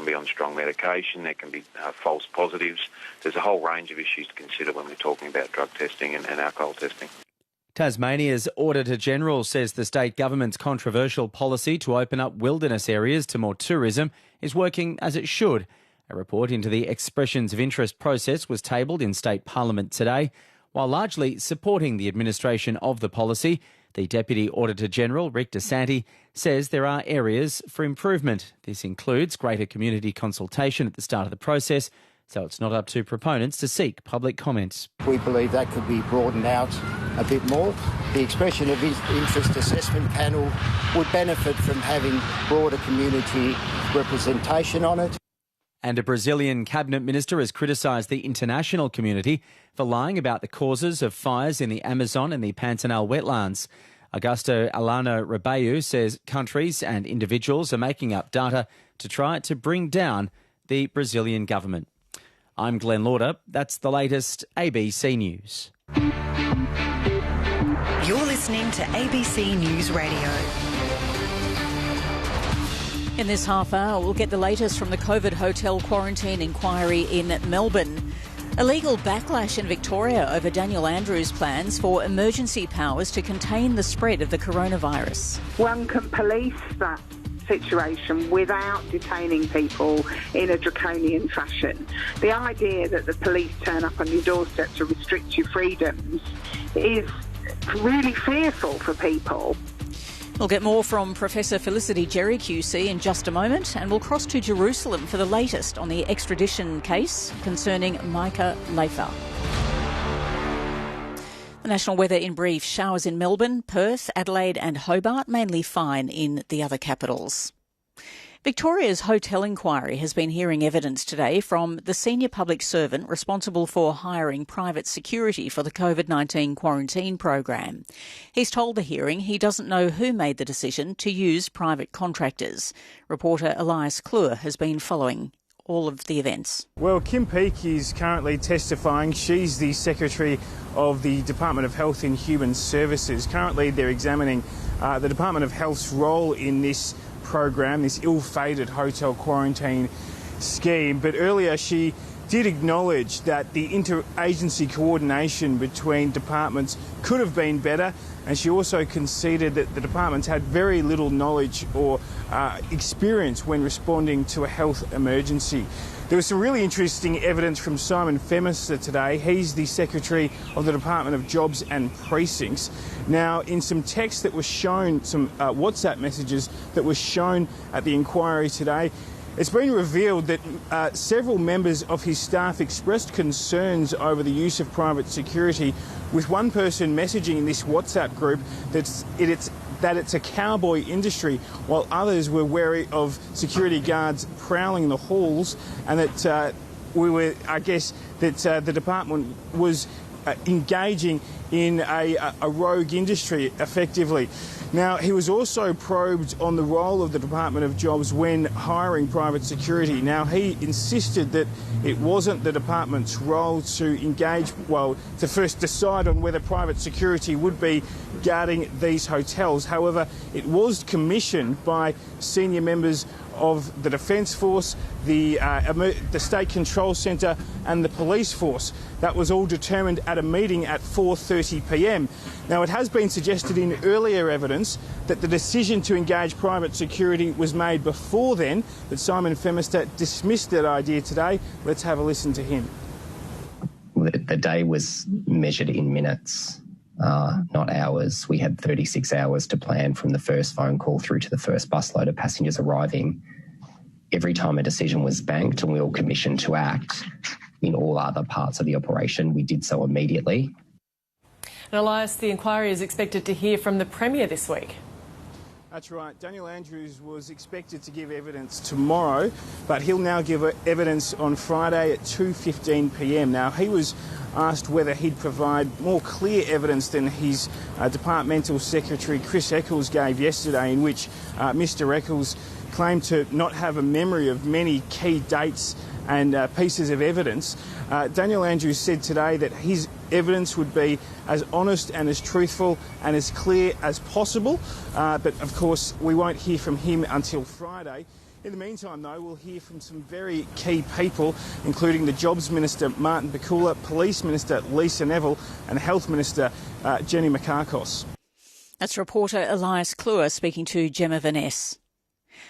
can be on strong medication, there can be false positives. There's a whole range of issues to consider when we're talking about drug testing and alcohol testing. Tasmania's Auditor-General says the state government's controversial policy to open up wilderness areas to more tourism is working as it should. A report into the expressions of interest process was tabled in state parliament today. While largely supporting the administration of the policy, the Deputy Auditor-General, Rick DeSanti, says there are areas for improvement. This includes greater community consultation at the start of the process, so it's not up to proponents to seek public comments. We believe that could be broadened out a bit more. The expression of interest assessment panel would benefit from having broader community representation on it. And a Brazilian cabinet minister has criticised the international community for lying about the causes of fires in the Amazon and the Pantanal wetlands. Augusto Alano Ribeiro says countries and individuals are making up data to try to bring down the Brazilian government. I'm Glenn Lauder. That's the latest ABC News. You're listening to ABC News Radio. In this half hour, we'll get the latest from the COVID hotel quarantine inquiry in Melbourne. A legal backlash in Victoria over Daniel Andrews' plans for emergency powers to contain the spread of the coronavirus. One can police that situation without detaining people in a draconian fashion. The idea that the police turn up on your doorstep to restrict your freedoms is really fearful for people. We'll get more from Professor Felicity Jerry QC in just a moment, and we'll cross to Jerusalem for the latest on the extradition case concerning Micah Leifer. The national weather in brief: showers in Melbourne, Perth, Adelaide and Hobart, mainly fine in the other capitals. Victoria's hotel inquiry has been hearing evidence today from the senior public servant responsible for hiring private security for the COVID-19 quarantine program. He's told the hearing he doesn't know who made the decision to use private contractors. Reporter Elias Klur has been following all of the events. Well, Kim Peake is currently testifying. She's the Secretary of the Department of Health and Human Services. Currently, they're examining the Department of Health's role in this program, this ill-fated hotel quarantine scheme. But earlier she did acknowledge that the interagency coordination between departments could have been better, and she also conceded that the departments had very little knowledge or experience when responding to a health emergency. There was some really interesting evidence from Simon Phemister today. He's the Secretary of the Department of Jobs and Precincts. Now, in some text that was shown, some WhatsApp messages that were shown at the inquiry today, it's been revealed that several members of his staff expressed concerns over the use of private security, with one person messaging in this WhatsApp group that it's a cowboy industry, while others were wary of security guards prowling the halls, and that the department was engaging in a rogue industry, effectively. Now, he was also probed on the role of the Department of Jobs when hiring private security. Now, he insisted that it wasn't the department's role to engage, to first decide on whether private security would be guarding these hotels. However, it was commissioned by senior members of the Defence Force, the State Control Centre and the Police Force. That was all determined at a meeting at 4:30 p.m. Now, it has been suggested in earlier evidence that the decision to engage private security was made before then, but Simon Phemister dismissed that idea today. Let's have a listen to him. The day was measured in minutes, not hours. We had 36 hours to plan from the first phone call through to the first busload of passengers arriving. Every time a decision was banked and we were commissioned to act in all other parts of the operation, we did so immediately. And Elias, the inquiry is expected to hear from the Premier this week. That's right. Daniel Andrews was expected to give evidence tomorrow, but he'll now give evidence on Friday at 2:15 p.m. Now, he was asked whether he'd provide more clear evidence than his departmental secretary, Chris Eccles, gave yesterday, in which Mr Eccles claimed to not have a memory of many key dates and pieces of evidence. Daniel Andrews said today that his evidence would be as honest and as truthful and as clear as possible, but of course we won't hear from him until Friday. In the meantime, though, we'll hear from some very key people, including the Jobs Minister, Martin Pakula, Police Minister, Lisa Neville, and Health Minister, Jenny Mikakos. That's reporter Elias Kluwer speaking to Gemma Vaness.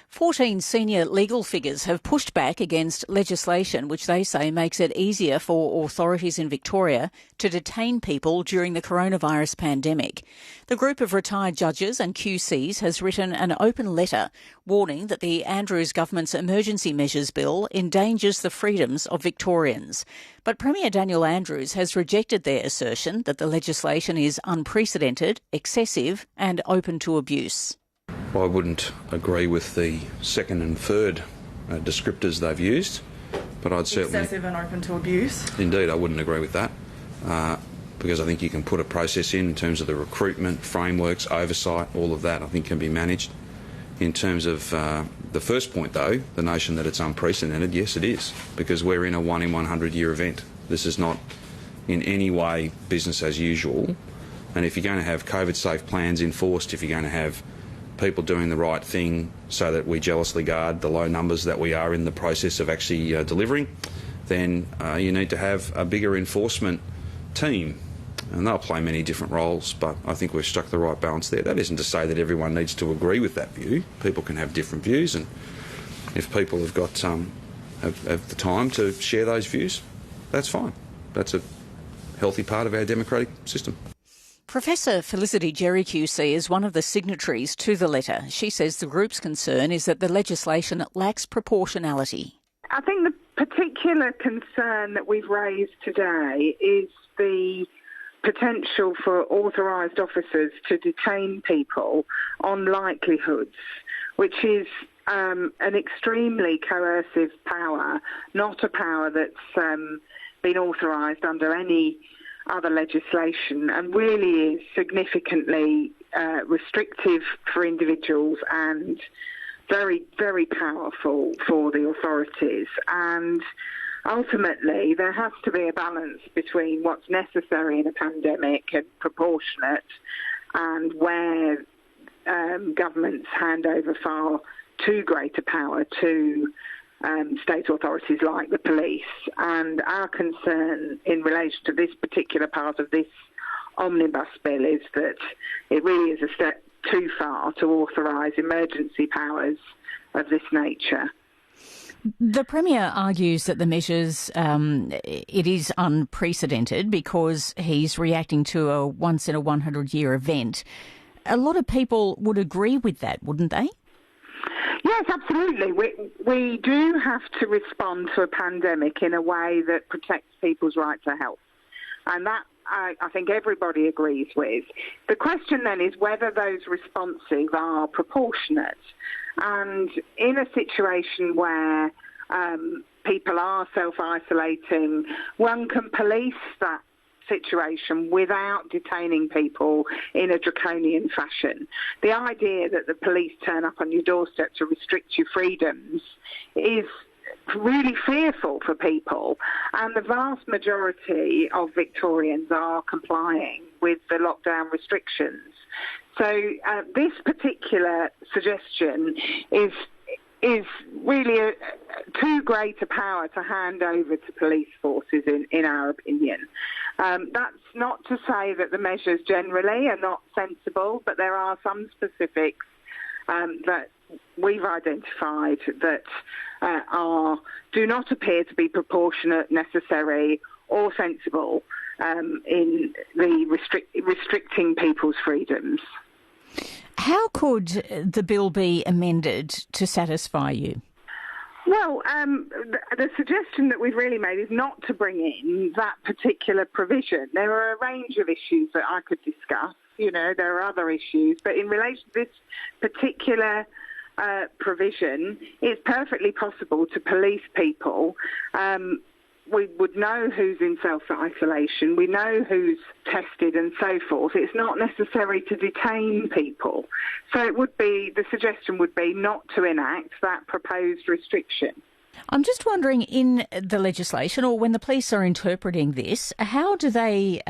14 senior legal figures have pushed back against legislation which they say makes it easier for authorities in Victoria to detain people during the coronavirus pandemic. The group of retired judges and QCs has written an open letter warning that the Andrews government's emergency measures bill endangers the freedoms of Victorians. But Premier Daniel Andrews has rejected their assertion that the legislation is unprecedented, excessive and open to abuse. I wouldn't agree with the second and third descriptors they've used, but I'd certainly... Excessive and open to abuse? Indeed, I wouldn't agree with that, because I think you can put a process in terms of the recruitment, frameworks, oversight, all of that I think can be managed. In terms of the first point, though, the notion that it's unprecedented, yes, it is, because we're in a 1 in 100 year event. This is not in any way business as usual, and if you're going to have COVID-safe plans enforced, if you're going to have people doing the right thing so that we jealously guard the low numbers that we are in the process of actually delivering, then you need to have a bigger enforcement team. And they'll play many different roles, but I think we've struck the right balance there. That isn't to say that everyone needs to agree with that view. People can have different views, and if people have got have the time to share those views, that's fine. That's a healthy part of our democratic system. Professor Felicity Jerry QC is one of the signatories to the letter. She says the group's concern is that the legislation lacks proportionality. I think the particular concern that we've raised today is the potential for authorised officers to detain people on likelihoods, which is an extremely coercive power, not a power that's been authorised under any other legislation, and really is significantly restrictive for individuals and very, very powerful for the authorities. And ultimately, there has to be a balance between what's necessary in a pandemic and proportionate, and where governments hand over far too great a power to state authorities like the police. And our concern in relation to this particular part of this omnibus bill is that it really is a step too far to authorise emergency powers of this nature. The Premier argues that the measures, it is unprecedented because he's reacting to a once in a 100 year event. A lot of people would agree with that, wouldn't they? Yes, absolutely. We do have to respond to a pandemic in a way that protects people's right to health. And that, I think everybody agrees with. The question then is whether those responses are proportionate. And in a situation where people are self-isolating, one can police that situation without detaining people in a draconian fashion. The idea that the police turn up on your doorstep to restrict your freedoms is really fearful for people, and the vast majority of Victorians are complying with the lockdown restrictions. So this particular suggestion is really too great a power to hand over to police forces, in our opinion. That's not to say that the measures generally are not sensible, but there are some specifics that we've identified that do not appear to be proportionate, necessary or sensible in the restricting people's freedoms. How could the bill be amended to satisfy you? Well, the suggestion that we've really made is not to bring in that particular provision. There are a range of issues that I could discuss. You know, there are other issues, but in relation to this particular provision, it's perfectly possible to police people. We would know who's in self-isolation, we know who's tested and so forth. It's not necessary to detain people. So the suggestion would be not to enact that proposed restriction. I'm just wondering, in the legislation, or when the police are interpreting this, how do they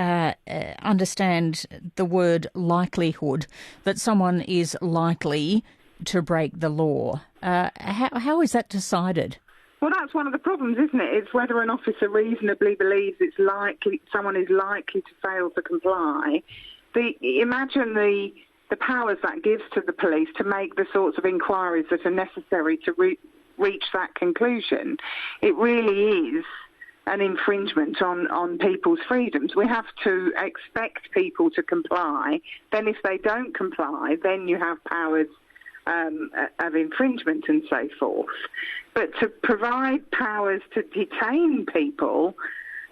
understand the word likelihood, that someone is likely to break the law. How is that decided? Well, that's one of the problems, isn't it? It's whether an officer reasonably believes someone is likely to fail to comply. Imagine the powers that gives to the police to make the sorts of inquiries that are necessary to reach that conclusion. It really is an infringement on people's freedoms. We have to expect people to comply. Then if they don't comply, then you have powers of infringement and so forth. But to provide powers to detain people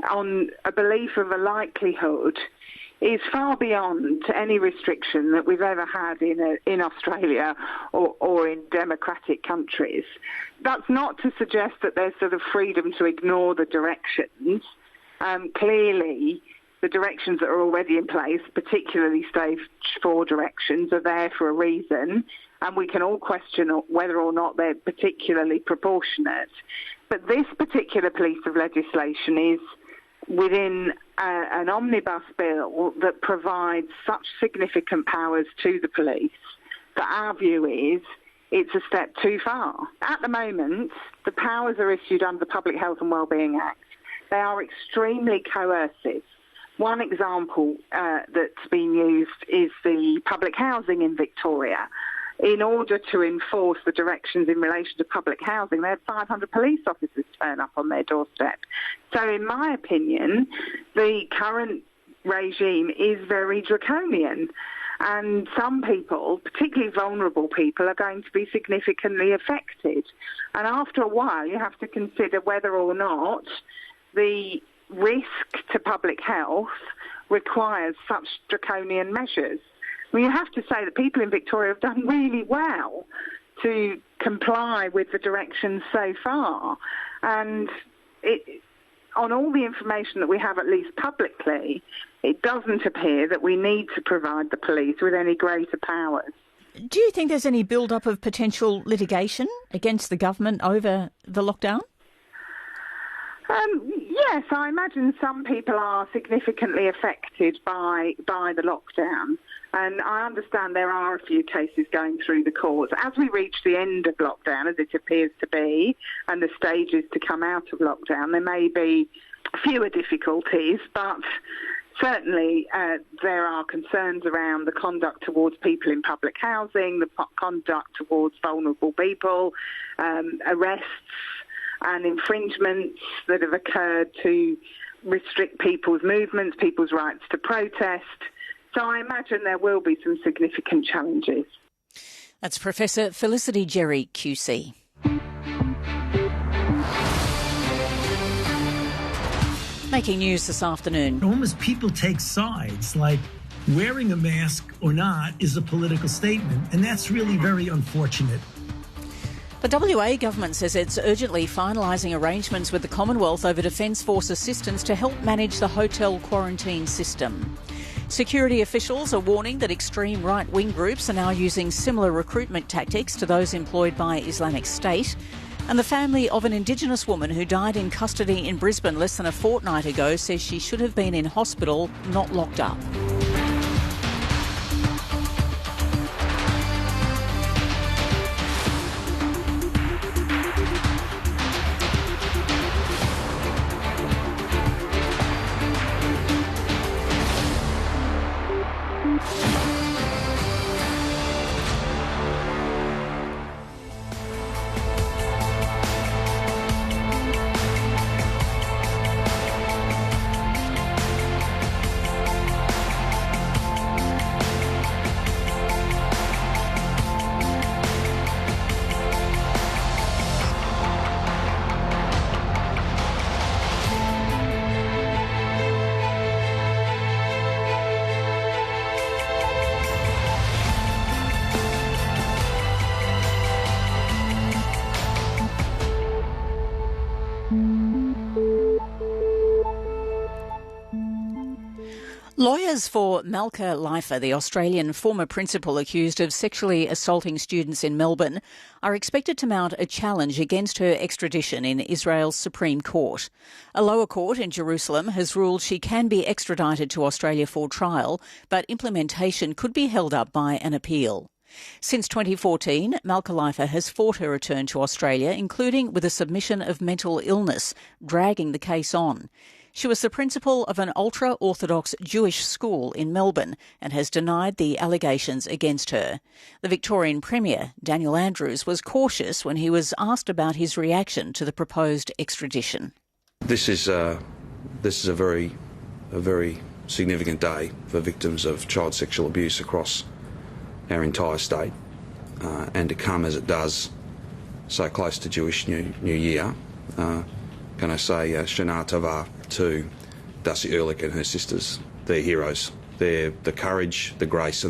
on a belief of a likelihood is far beyond any restriction that we've ever had in Australia or in democratic countries. That's not to suggest that there's sort of freedom to ignore the directions. Clearly, the directions that are already in place, particularly stage 4 directions, are there for a reason, and we can all question whether or not they're particularly proportionate. But this particular piece of legislation is within an omnibus bill that provides such significant powers to the police that our view is it's a step too far. At the moment, the powers are issued under the Public Health and Wellbeing Act. They are extremely coercive. One example that's been used is the public housing in Victoria. In order to enforce the directions in relation to public housing, they had 500 police officers turn up on their doorstep. So in my opinion, the current regime is very draconian. And some people, particularly vulnerable people, are going to be significantly affected. And after a while, you have to consider whether or not the risk to public health requires such draconian measures. Well, you have to say that people in Victoria have done really well to comply with the directions so far. And on all the information that we have, at least publicly, it doesn't appear that we need to provide the police with any greater powers. Do you think there's any build-up of potential litigation against the government over the lockdown? Yes, I imagine some people are significantly affected by the lockdown. And I understand there are a few cases going through the courts. As we reach the end of lockdown, as it appears to be, and the stages to come out of lockdown, there may be fewer difficulties, but certainly there are concerns around the conduct towards people in public housing, the conduct towards vulnerable people, arrests and infringements that have occurred to restrict people's movements, people's rights to protest. So I imagine there will be some significant challenges. That's Professor Felicity Jerry, QC. Making news this afternoon. Almost people take sides, like wearing a mask or not is a political statement, and that's really very unfortunate. The WA government says it's urgently finalising arrangements with the Commonwealth over Defence Force assistance to help manage the hotel quarantine system. Security officials are warning that extreme right-wing groups are now using similar recruitment tactics to those employed by Islamic State. And the family of an Indigenous woman who died in custody in Brisbane less than a fortnight ago says she should have been in hospital, not locked up. Lawyers for Malka Leifer, the Australian former principal accused of sexually assaulting students in Melbourne, are expected to mount a challenge against her extradition in Israel's Supreme Court. A lower court in Jerusalem has ruled she can be extradited to Australia for trial, but implementation could be held up by an appeal. Since 2014, Malka Leifer has fought her return to Australia, including with a submission of mental illness, dragging the case on. She was the principal of an ultra-Orthodox Jewish school in Melbourne and has denied the allegations against her. The Victorian Premier, Daniel Andrews, was cautious when he was asked about his reaction to the proposed extradition. This is a very significant day for victims of child sexual abuse across our entire state, and to come as it does so close to Jewish New Year, can I say Shana Tova to Darcy Ehrlich and her sisters. They're heroes. They're the courage, the grace and